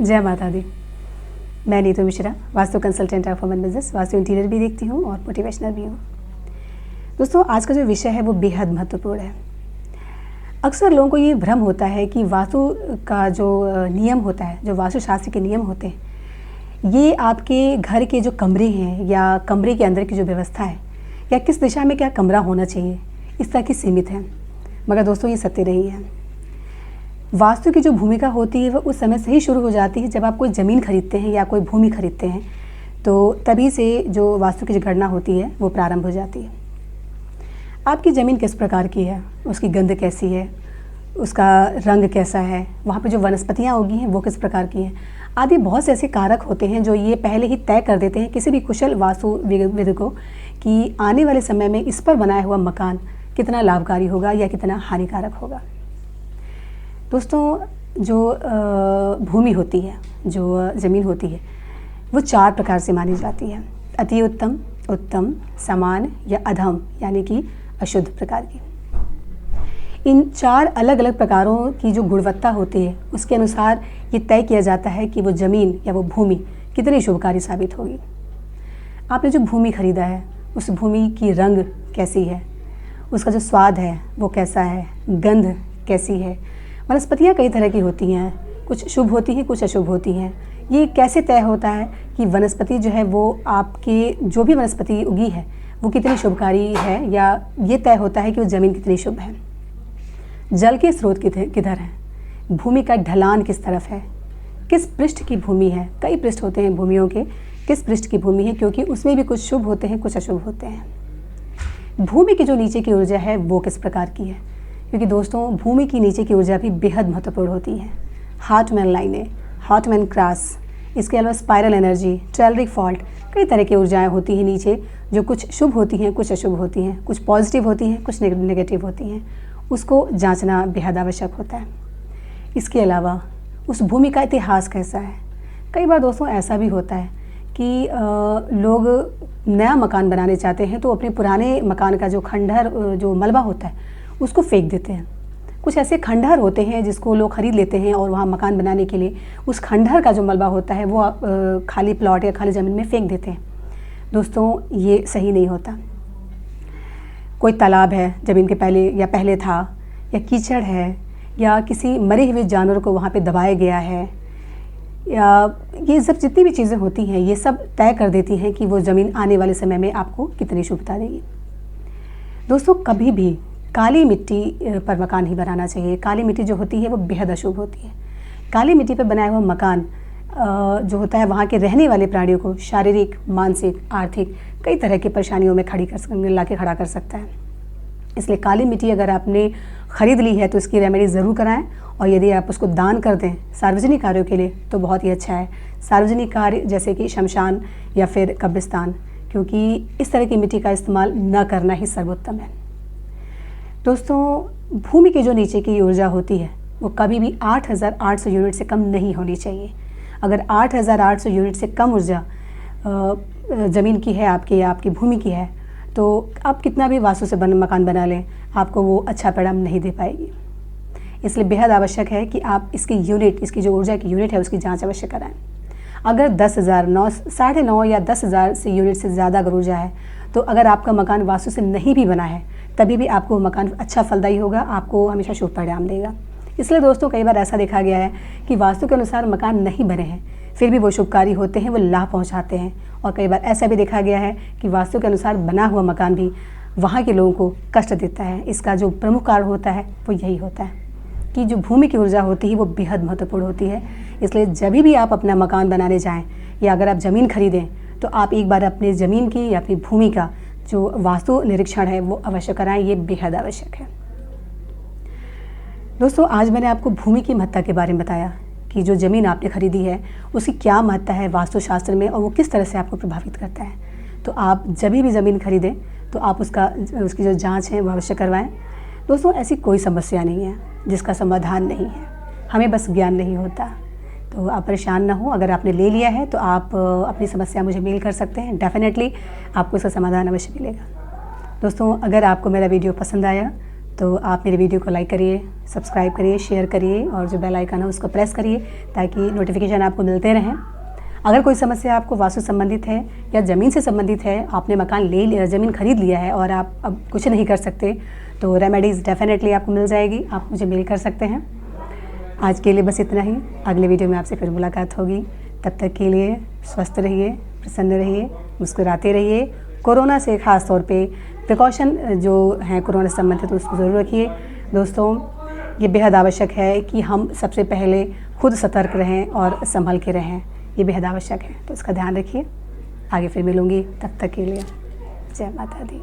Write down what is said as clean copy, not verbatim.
जय माता दी। मैं Neetu Mishra, vastu consultant of women business, vastu interior भी देखती हूँ और मोटिवेशनल भी हूँ। दोस्तों, आज का जो विषय है वो बेहद महत्वपूर्ण है। अक्सर लोगों को ये भ्रम होता है कि वास्तु का जो नियम होता है, जो वास्तुशास्त्र के नियम होते हैं, ये आपके घर के जो कमरे हैं या कमरे के अंदर की जो व्यवस्था है या किस दिशा में क्या कमरा होना चाहिए, इस तरह की सीमित है। मगर दोस्तों, ये सत्य नहीं है। वास्तु की जो भूमिका होती है वो उस समय से ही शुरू हो जाती है जब आप कोई ज़मीन खरीदते हैं या कोई भूमि खरीदते हैं, तो तभी से जो वास्तु की जो गणना होती है वो प्रारंभ हो जाती है। आपकी ज़मीन किस प्रकार की है, उसकी गंध कैसी है, उसका रंग कैसा है, वहाँ पे जो वनस्पतियाँ उगी हैं वो किस प्रकार की हैं, आदि बहुत से ऐसे कारक होते हैं जो ये पहले ही तय कर देते हैं किसी भी कुशल वास्तुविद को कि आने वाले समय में इस पर बनाया हुआ मकान कितना लाभकारी होगा या कितना हानिकारक होगा। दोस्तों, जो भूमि होती है, जो ज़मीन होती है, वो 4 प्रकार से मानी जाती है: अति उत्तम, उत्तम, समान या अधम, यानी कि अशुद्ध प्रकार की। इन 4 अलग अलग प्रकारों की जो गुणवत्ता होती है उसके अनुसार ये तय किया जाता है कि वो ज़मीन या वो भूमि कितनी शुभकारी साबित होगी। आपने जो भूमि खरीदा है उस भूमि की रंग कैसी है, उसका जो स्वाद है वो कैसा है, गंध कैसी है। वनस्पतियाँ कई तरह की होती हैं, कुछ शुभ होती हैं, कुछ अशुभ होती हैं। ये कैसे तय होता है कि वनस्पति जो है वो आपके जो भी वनस्पति उगी है वो कितनी शुभकारी है, या ये तय होता है कि वो ज़मीन कितनी शुभ है। जल के स्रोत किधर है, भूमि का ढलान किस तरफ है, किस पृष्ठ की भूमि है। कई पृष्ठ होते हैं भूमियों के, किस पृष्ठ की भूमि है, क्योंकि उसमें भी कुछ शुभ होते हैं, कुछ अशुभ होते हैं। भूमि की जो नीचे की ऊर्जा है वो किस प्रकार की है, क्योंकि दोस्तों भूमि की नीचे की ऊर्जा भी बेहद महत्वपूर्ण होती है। हार्टमैन लाइनें, हार्टमैन क्रॉस, इसके अलावा स्पाइरल एनर्जी, टेलरिक फॉल्ट, कई तरह की ऊर्जाएं होती हैं नीचे, जो कुछ शुभ होती हैं, कुछ अशुभ होती हैं, कुछ पॉजिटिव होती हैं, कुछ नेगेटिव होती हैं। उसको जांचना बेहद आवश्यक होता है। इसके अलावा उस भूमि का इतिहास कैसा है। कई बार दोस्तों ऐसा भी होता है कि लोग नया मकान बनाने चाहते हैं तो अपने पुराने मकान का जो खंडहर, जो मलबा होता है, उसको फेंक देते हैं। कुछ ऐसे खंडहर होते हैं जिसको लोग ख़रीद लेते हैं और वहाँ मकान बनाने के लिए उस खंडहर का जो मलबा होता है वो खाली प्लॉट या खाली ज़मीन में फेंक देते हैं। दोस्तों, ये सही नहीं होता। कोई तालाब है ज़मीन के पहले था, या कीचड़ है, या किसी मरे हुए जानवर को वहाँ पे दबाया गया है, या ये सब जितनी भी चीज़ें होती हैं ये सब तय कर देती हैं कि वो ज़मीन आने वाले समय में आपको कितनी शुभता देगी। दोस्तों, कभी भी काली मिट्टी पर मकान नहीं बनाना चाहिए। काली मिट्टी जो होती है वो बेहद अशुभ होती है। काली मिट्टी पर बनाया हुआ मकान जो होता है वहाँ के रहने वाले प्राणियों को शारीरिक, मानसिक, आर्थिक कई तरह की परेशानियों में खड़ा कर सकता है। इसलिए काली मिट्टी अगर आपने ख़रीद ली है तो इसकी रेमेडी ज़रूर कराएं, और यदि आप उसको दान कर दें सार्वजनिक कार्यों के लिए तो बहुत ही अच्छा है। सार्वजनिक कार्य जैसे कि शमशान या फिर कब्रिस्तान, क्योंकि इस तरह की मिट्टी का इस्तेमाल न करना ही सर्वोत्तम है। दोस्तों, भूमि के जो नीचे की ऊर्जा होती है वो कभी भी 8800 यूनिट से कम नहीं होनी चाहिए। अगर 8800 यूनिट से कम ऊर्जा ज़मीन की है आपकी भूमि की है, तो आप कितना भी वास्तु से मकान बना लें, आपको वो अच्छा परिणाम नहीं दे पाएगी। इसलिए बेहद आवश्यक है कि आप इसकी जो ऊर्जा की यूनिट है उसकी जाँच अवश्य कराएँ। अगर 10,000, 9.5 या 10,000 से यूनिट से ज़्यादा अगर ऊर्जा है, तो अगर आपका मकान वास्तु से नहीं भी बना है तभी भी आपको मकान अच्छा फलदायी होगा, आपको हमेशा शुभ परिणाम देगा। इसलिए दोस्तों, कई बार ऐसा देखा गया है कि वास्तु के अनुसार मकान नहीं बने हैं फिर भी वो शुभकारी होते हैं, वो लाभ पहुंचाते हैं। और कई बार ऐसा भी देखा गया है कि वास्तु के अनुसार बना हुआ मकान भी वहाँ के लोगों को कष्ट देता है। इसका जो प्रमुख कारण होता है वो यही होता है कि जो भूमि की ऊर्जा होती है वो बेहद महत्वपूर्ण होती है। इसलिए जब भी आप अपना मकान बनाने जाएँ या अगर आप ज़मीन खरीदें तो आप एक बार अपनी ज़मीन की या अपनी भूमि का जो वास्तु निरीक्षण है वो अवश्य कराएं। ये बेहद आवश्यक है। दोस्तों, आज मैंने आपको भूमि की महत्ता के बारे में बताया कि जो ज़मीन आपने खरीदी है उसकी क्या महत्ता है वास्तुशास्त्र में और वो किस तरह से आपको प्रभावित करता है। तो आप जब भी ज़मीन खरीदें तो आप उसकी जो जांच है वो अवश्य करवाएं। दोस्तों, ऐसी कोई समस्या नहीं है जिसका समाधान नहीं है, हमें बस ज्ञान नहीं होता। तो आप परेशान ना हो, अगर आपने ले लिया है तो आप अपनी समस्या मुझे मेल कर सकते हैं। डेफिनेटली आपको इसका समाधान अवश्य मिलेगा। दोस्तों, अगर आपको मेरा वीडियो पसंद आया तो आप मेरे वीडियो को लाइक करिए, सब्सक्राइब करिए, शेयर करिए और जो बेल आइकन है उसको प्रेस करिए ताकि नोटिफिकेशन आपको मिलते रहें। अगर कोई समस्या आपको वास्तु संबंधित है या ज़मीन से संबंधित है, आपने मकान ले लिया, ज़मीन खरीद लिया है और आप अब कुछ नहीं कर सकते, तो रेमेडीज़ डेफिनेटली आपको मिल जाएगी। आप मुझे मेल कर सकते हैं। आज के लिए बस इतना ही। अगले वीडियो में आपसे फिर मुलाकात होगी। तब तक के लिए स्वस्थ रहिए, प्रसन्न रहिए, मुस्कुराते रहिए। कोरोना से ख़ास तौर पे प्रिकॉशन जो हैं कोरोना से संबंधित उसको ज़रूर रखिए। दोस्तों, ये बेहद आवश्यक है कि हम सबसे पहले खुद सतर्क रहें और संभल के रहें। ये बेहद आवश्यक है, तो इसका ध्यान रखिए। आगे फिर मिलूँगी, तब तक के लिए जय माता दी।